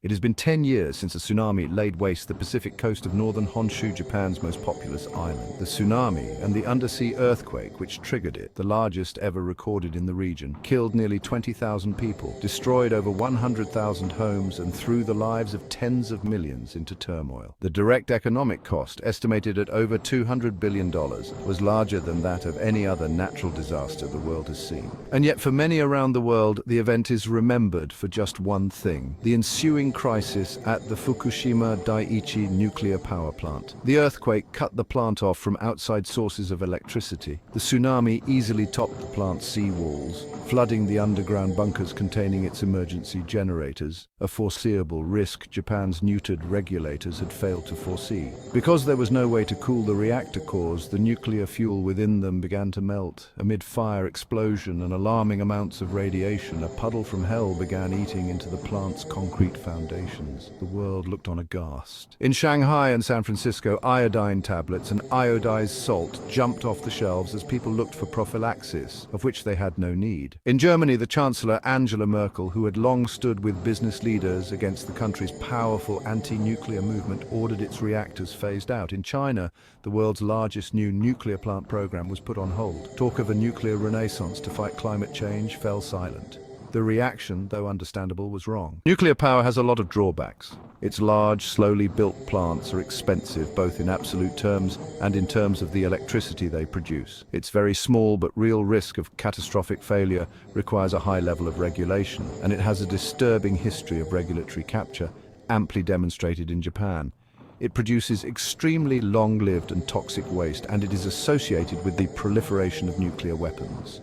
It has been 10 years since a tsunami laid waste the Pacific coast of northern Honshu, Japan's most populous island. The tsunami and the undersea earthquake which triggered it, the largest ever recorded in the region, killed nearly 20,000 people, destroyed over 100,000 homes, and threw the lives of tens of millions into turmoil. The direct economic cost, estimated at over $200 billion, was larger than that of any other natural disaster the world has seen. And yet for many around the world, the event is remembered for just one thing: the ensuing crisis at the Fukushima Daiichi nuclear power plant. The earthquake cut the plant off from outside sources of electricity. The tsunami easily topped the plant's sea walls, flooding the underground bunkers containing its emergency generators, a foreseeable risk Japan's neutered regulators had failed to foresee. Because there was no way to cool the reactor cores, the nuclear fuel within them began to melt. Amid fire, explosion, and alarming amounts of radiation, a puddle from hell began eating into the plant's concrete foundations. The world looked on aghast. In Shanghai and San Francisco, iodine tablets and iodized salt jumped off the shelves as people looked for prophylaxis, of which they had no need. In Germany, the Chancellor Angela Merkel, who had long stood with business leaders against the country's powerful anti-nuclear movement, ordered its reactors phased out. In China, the world's largest new nuclear plant program was put on hold. Talk of a nuclear renaissance to fight climate change fell silent. The reaction, though understandable, was wrong. Nuclear power has a lot of drawbacks. Its large, slowly built plants are expensive, both in absolute terms and in terms of the electricity they produce. Its very small but real risk of catastrophic failure requires a high level of regulation, and it has a disturbing history of regulatory capture, amply demonstrated in Japan. It produces extremely long-lived and toxic waste, and it is associated with the proliferation of nuclear weapons.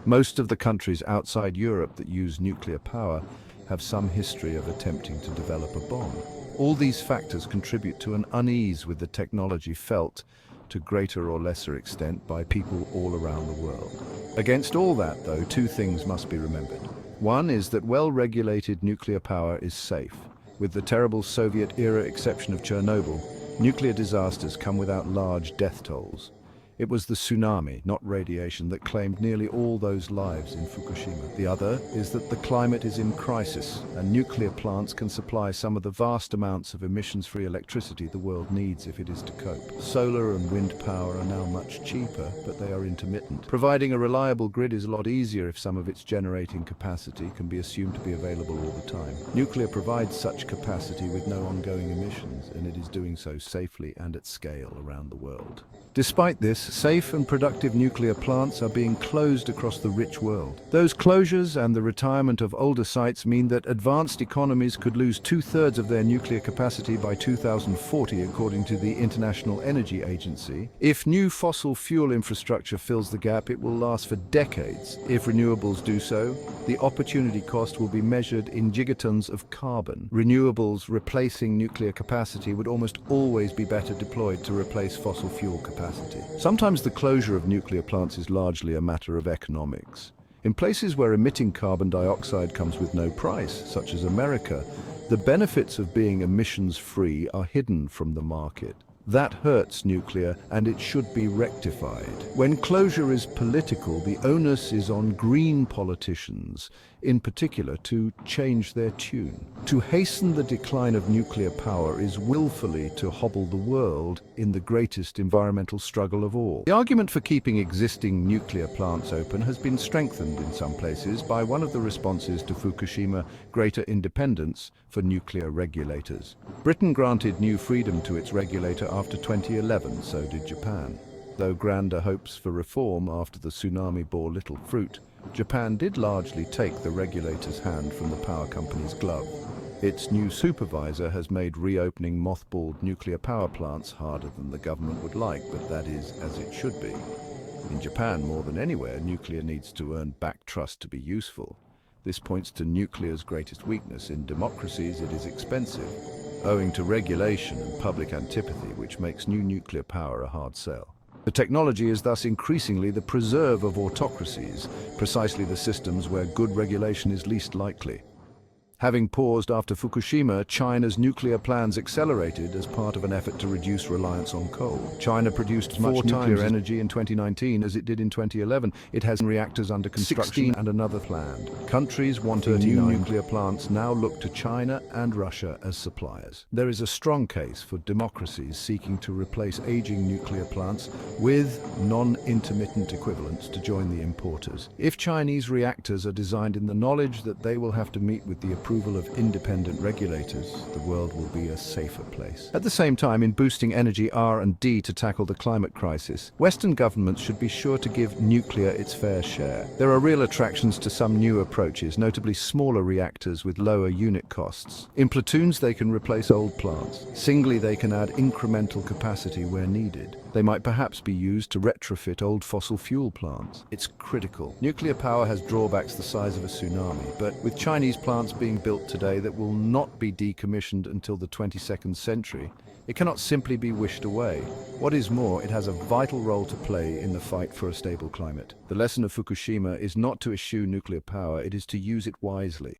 Most of the countries outside Europe that use nuclear power have some history of attempting to develop a bomb. All these factors contribute to an unease with the technology felt, to greater or lesser extent, by people all around the world. Against all that, though, two things must be remembered. One is that well-regulated nuclear power is safe. With the terrible Soviet-era exception of Chernobyl, nuclear disasters come without large death tolls. It was the tsunami, not radiation, that claimed nearly all those lives in Fukushima. The other is that the climate is in crisis, and nuclear plants can supply some of the vast amounts of emissions-free electricity the world needs if it is to cope. Solar and wind power are now much cheaper, but they are intermittent. Providing a reliable grid is a lot easier if some of its generating capacity can be assumed to be available all the time. Nuclear provides such capacity with no ongoing emissions, and it is doing so safely and at scale around the world. Despite this, safe and productive nuclear plants are being closed across the rich world. Those closures and the retirement of older sites mean that advanced economies could lose 2/3 of their nuclear capacity by 2040, according to the International Energy Agency. If new fossil fuel infrastructure fills the gap, it will last for decades. If renewables do so, the opportunity cost will be measured in gigatons of carbon. Renewables replacing nuclear capacity would almost always be better deployed to replace fossil fuel capacity. Sometimes the closure of nuclear plants is largely a matter of economics. In places where emitting carbon dioxide comes with no price, such as America, the benefits of being emissions-free are hidden from the market. That hurts nuclear, and it should be rectified. When closure is political, the onus is on green politicians, in particular, to change their tune. To hasten the decline of nuclear power is willfully to hobble the world in the greatest environmental struggle of all. The argument for keeping existing nuclear plants open has been strengthened in some places by one of the responses to Fukushima: greater independence for nuclear regulators. Britain granted new freedom to its regulator after 2011, so did Japan. Though grander hopes for reform after the tsunami bore little fruit, Japan did largely take the regulator's hand from the power company's glove. Its new supervisor has made reopening mothballed nuclear power plants harder than the government would like, but that is as it should be. In Japan, more than anywhere, nuclear needs to earn back trust to be useful. This points to nuclear's greatest weakness. In democracies, it is expensive, owing to regulation and public antipathy, which makes new nuclear power a hard sell. The technology is thus increasingly the preserve of autocracies, precisely the systems where good regulation is least likely. Having paused after Fukushima, China's nuclear plans accelerated as part of an effort to reduce reliance on coal. China produced as much nuclear energy in 2019 as it did in 2011. It has reactors under construction and another planned. Countries wanting new nuclear plants now look to China and Russia as suppliers. There is a strong case for democracies seeking to replace aging nuclear plants with non-intermittent equivalents to join the importers. If Chinese reactors are designed in the knowledge that they will have to meet with the approval of independent regulators, the world will be a safer place. At the same time, in boosting energy R&D to tackle the climate crisis, Western governments should be sure to give nuclear its fair share. There are real attractions to some new approaches, notably smaller reactors with lower unit costs. In platoons, they can replace old plants. Singly, they can add incremental capacity where needed. They might perhaps be used to retrofit old fossil fuel plants. It's critical. Nuclear power has drawbacks the size of a tsunami, but with Chinese plants being built today that will not be decommissioned until the 22nd century, it cannot simply be wished away. What is more, it has a vital role to play in the fight for a stable climate. The lesson of Fukushima is not to eschew nuclear power, it is to use it wisely.